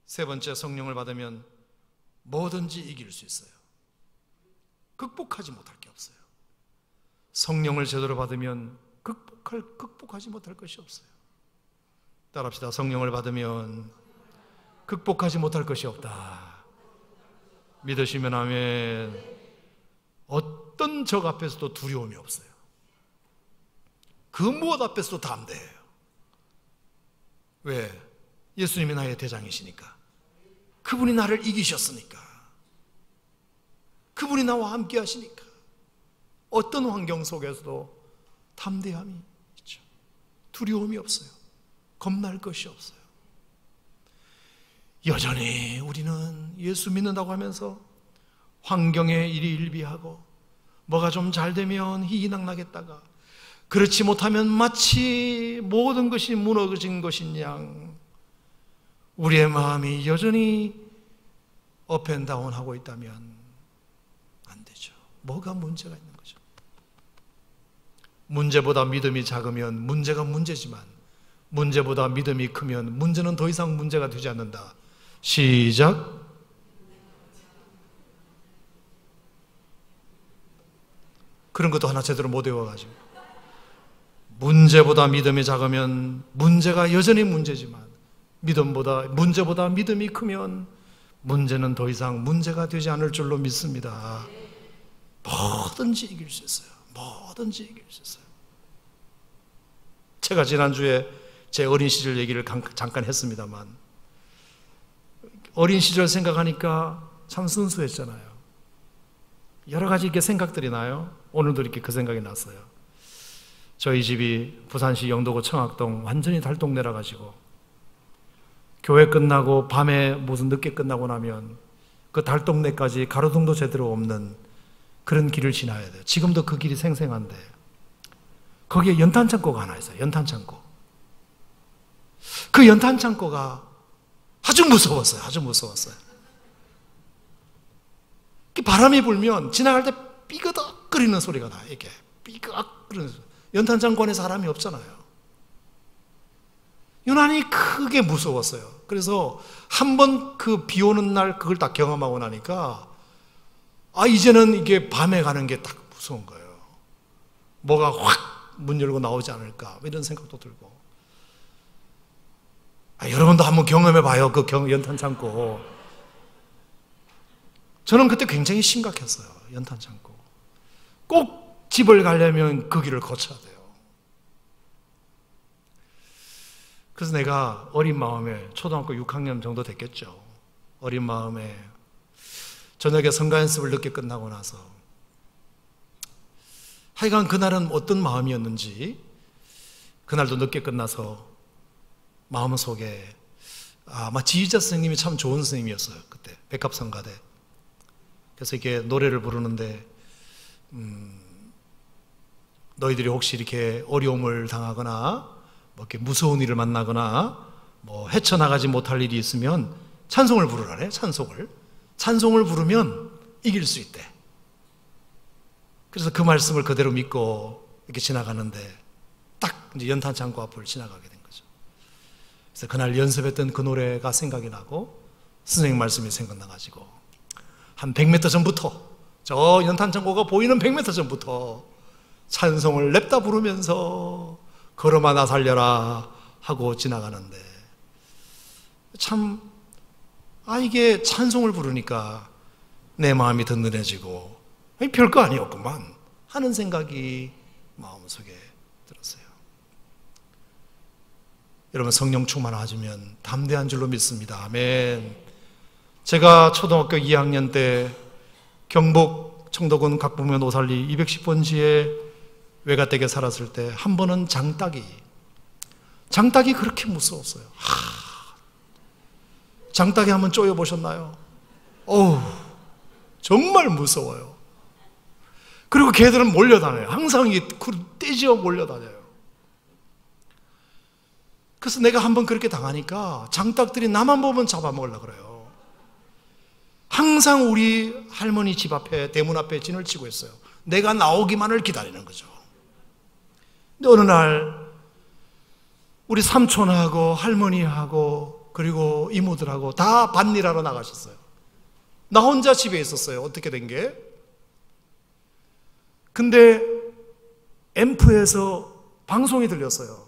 세 번째, 성령을 받으면 뭐든지 이길 수 있어요. 극복하지 못할 게 없어요. 성령을 제대로 받으면 극복하지 못할 것이 없어요. 따라합시다. 성령을 받으면 극복하지 못할 것이 없다. 믿으시면 아멘. 어떤 적 앞에서도 두려움이 없어요. 그 무엇 앞에서도 담대해요. 왜? 예수님이 나의 대장이시니까. 그분이 나를 이기셨으니까. 그분이 나와 함께 하시니까. 어떤 환경 속에서도 담대함이 있죠. 두려움이 없어요. 겁날 것이 없어요. 여전히 우리는 예수 믿는다고 하면서 환경에 일희일비하고, 뭐가 좀 잘 되면 희희낙낙했다가, 그렇지 못하면 마치 모든 것이 무너진 것인 양 우리의 마음이 여전히 업앤다운 하고 있다면 안 되죠. 뭐가 문제가 있는 거죠? 문제보다 믿음이 작으면 문제가 문제지만, 문제보다 믿음이 크면 문제는 더 이상 문제가 되지 않는다. 시작. 그런 것도 하나 제대로 못 외워가지고, 문제보다 믿음이 작으면 문제가 여전히 문제지만, 문제보다 믿음이 크면 문제는 더 이상 문제가 되지 않을 줄로 믿습니다. 뭐든지 이길 수 있어요. 뭐든지 이길 수 있어요. 제가 지난주에 제 어린 시절 얘기를 잠깐 했습니다만, 어린 시절 생각하니까 참 순수했잖아요. 여러 가지 이렇게 생각들이 나요. 오늘도 이렇게 그 생각이 났어요. 저희 집이 부산시 영도구 청학동 완전히 달동네라 가지고, 교회 끝나고 밤에 무슨 늦게 끝나고 나면 그 달동네까지 가로등도 제대로 없는 그런 길을 지나야 돼요. 지금도 그 길이 생생한데, 거기에 연탄창고가 하나 있어요. 연탄창고. 그 연탄창고가 아주 무서웠어요. 아주 무서웠어요. 바람이 불면 지나갈 때 삐그덕거리는 소리가 나요. 이렇게 삐그덕거리는 소리. 연탄창고 안에 사람이 없잖아요. 유난히 크게 무서웠어요. 그래서 한 번 그 비 오는 날 그걸 딱 경험하고 나니까, 이제는 이게 밤에 가는 게 딱 무서운 거예요. 뭐가 확 문 열고 나오지 않을까, 이런 생각도 들고. 여러분도 한번 경험해 봐요. 그 연탄창고. 저는 그때 굉장히 심각했어요. 연탄창고. 꼭 집을 가려면 그 길을 거쳐야 돼요. 그래서 내가 어린 마음에, 초등학교 6학년 정도 됐겠죠. 어린 마음에 저녁에 성가 연습을 늦게 끝나고 나서, 하여간 그날은 어떤 마음이었는지, 그날도 늦게 끝나서 마음속에, 아마 지휘자 선생님이 참 좋은 선생님이었어요. 그때 백합성가대. 그래서 이렇게 노래를 부르는데, 너희들이 혹시 이렇게 어려움을 당하거나 뭐 이렇게 무서운 일을 만나거나 뭐 헤쳐나가지 못할 일이 있으면 찬송을 부르라래. 찬송을. 찬송을 부르면 이길 수 있대. 그래서 그 말씀을 그대로 믿고 이렇게 지나가는데 딱 이제 연탄창고 앞을 지나가게 된 거죠. 그래서 그날 연습했던 그 노래가 생각이 나고 선생님 말씀이 생각나가지고 한 100m 전부터, 저 연탄창고가 보이는 100m 전부터 찬송을 냅다 부르면서 걸어마 나 살려라 하고 지나가는데 참, 이게 찬송을 부르니까 내 마음이 든든해지고 별거 아니었구만 하는 생각이 마음속에 들었어요. 여러분, 성령 충만하시면 담대한 줄로 믿습니다. 아멘. 제가 초등학교 2학년 때 경북 청도군 각부면 오살리 210번지에 외가댁에 살았을 때 한 번은 장닭이 그렇게 무서웠어요. 장닭이 한번 쪼여보셨나요? 어우, 정말 무서워요. 그리고 걔들은 몰려다녀요. 항상 떼지어 몰려다녀요. 그래서 내가 한번 그렇게 당하니까 장닭들이 나만 보면 잡아먹으려고 그래요. 항상 우리 할머니 집 앞에, 대문 앞에 진을 치고 있어요. 내가 나오기만을 기다리는 거죠. 근데 어느 날 우리 삼촌하고 할머니하고 그리고 이모들하고 다 밭일하러 나가셨어요. 나 혼자 집에 있었어요. 어떻게 된 게? 근데 앰프에서 방송이 들렸어요.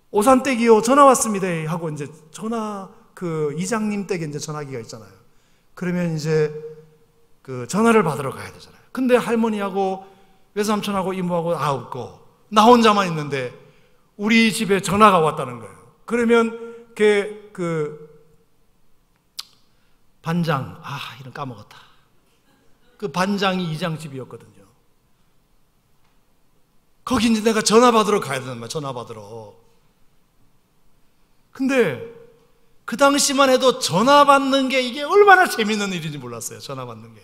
오산댁이요, 전화 왔습니다 하고 이제 전화, 그 이장님 댁에 이제 전화기가 있잖아요. 그러면 이제 그 전화를 받으러 가야 되잖아요. 근데 할머니하고 외삼촌하고 이모하고 없고 나 혼자만 있는데 우리 집에 전화가 왔다는 거예요. 그러면 그 반장, 이름 까먹었다. 그 반장이 이장 집이었거든요. 거기 이제 내가 전화 받으러 가야 되는 거야, 전화 받으러. 근데 그 당시만 해도 전화 받는 게 이게 얼마나 재밌는 일인지 몰랐어요, 전화 받는 게.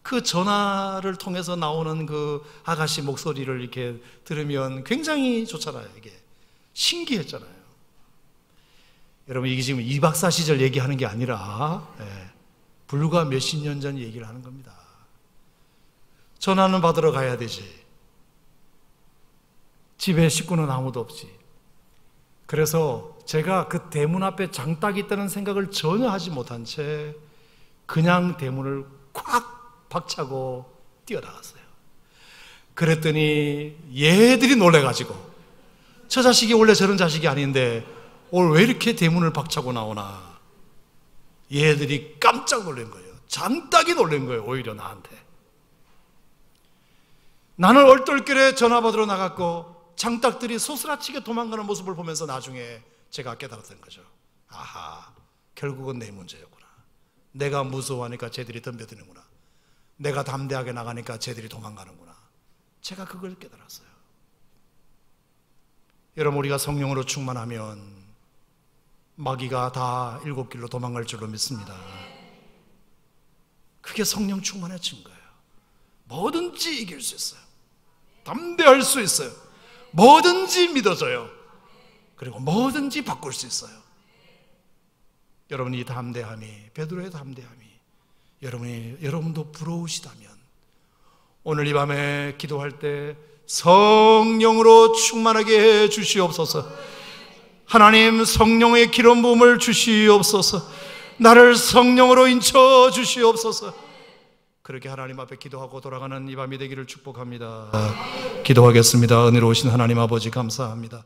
그 전화를 통해서 나오는 그 아가씨 목소리를 이렇게 들으면 굉장히 좋잖아요, 이게. 신기했잖아요. 여러분, 이게 지금 이 박사 시절 얘기하는 게 아니라 불과 몇십 년 전 얘기를 하는 겁니다. 전화는 받으러 가야 되지. 집에 식구는 아무도 없지. 그래서 제가 그 대문 앞에 장닭이 있다는 생각을 전혀 하지 못한 채 그냥 대문을 콱 박차고 뛰어나갔어요. 그랬더니 얘들이 놀래가지고, 저 자식이 원래 저런 자식이 아닌데 오늘 왜 이렇게 대문을 박차고 나오나. 얘들이 깜짝 놀란 거예요. 장닭이 놀란 거예요, 오히려 나한테. 나는 얼떨결에 전화 받으러 나갔고 장닭들이 소스라치게 도망가는 모습을 보면서 나중에 제가 깨달았던 거죠. 결국은 내 문제였구나. 내가 무서워하니까 쟤들이 덤벼드는구나. 내가 담대하게 나가니까 쟤들이 도망가는구나. 제가 그걸 깨달았어요. 여러분, 우리가 성령으로 충만하면 마귀가 다 7길로 도망갈 줄로 믿습니다. 그게 성령 충만의 증거예요. 뭐든지 이길 수 있어요. 담대할 수 있어요. 뭐든지 믿어져요. 그리고 뭐든지 바꿀 수 있어요. 여러분, 이 담대함이, 베드로의 담대함이 여러분도 부러우시다면 오늘 이 밤에 기도할 때 성령으로 충만하게 해 주시옵소서. 하나님, 성령의 기름 부음을 주시옵소서. 나를 성령으로 인쳐 주시옵소서. 그렇게 하나님 앞에 기도하고 돌아가는 이 밤이 되기를 축복합니다. 기도하겠습니다. 은혜로우신 하나님 아버지, 감사합니다.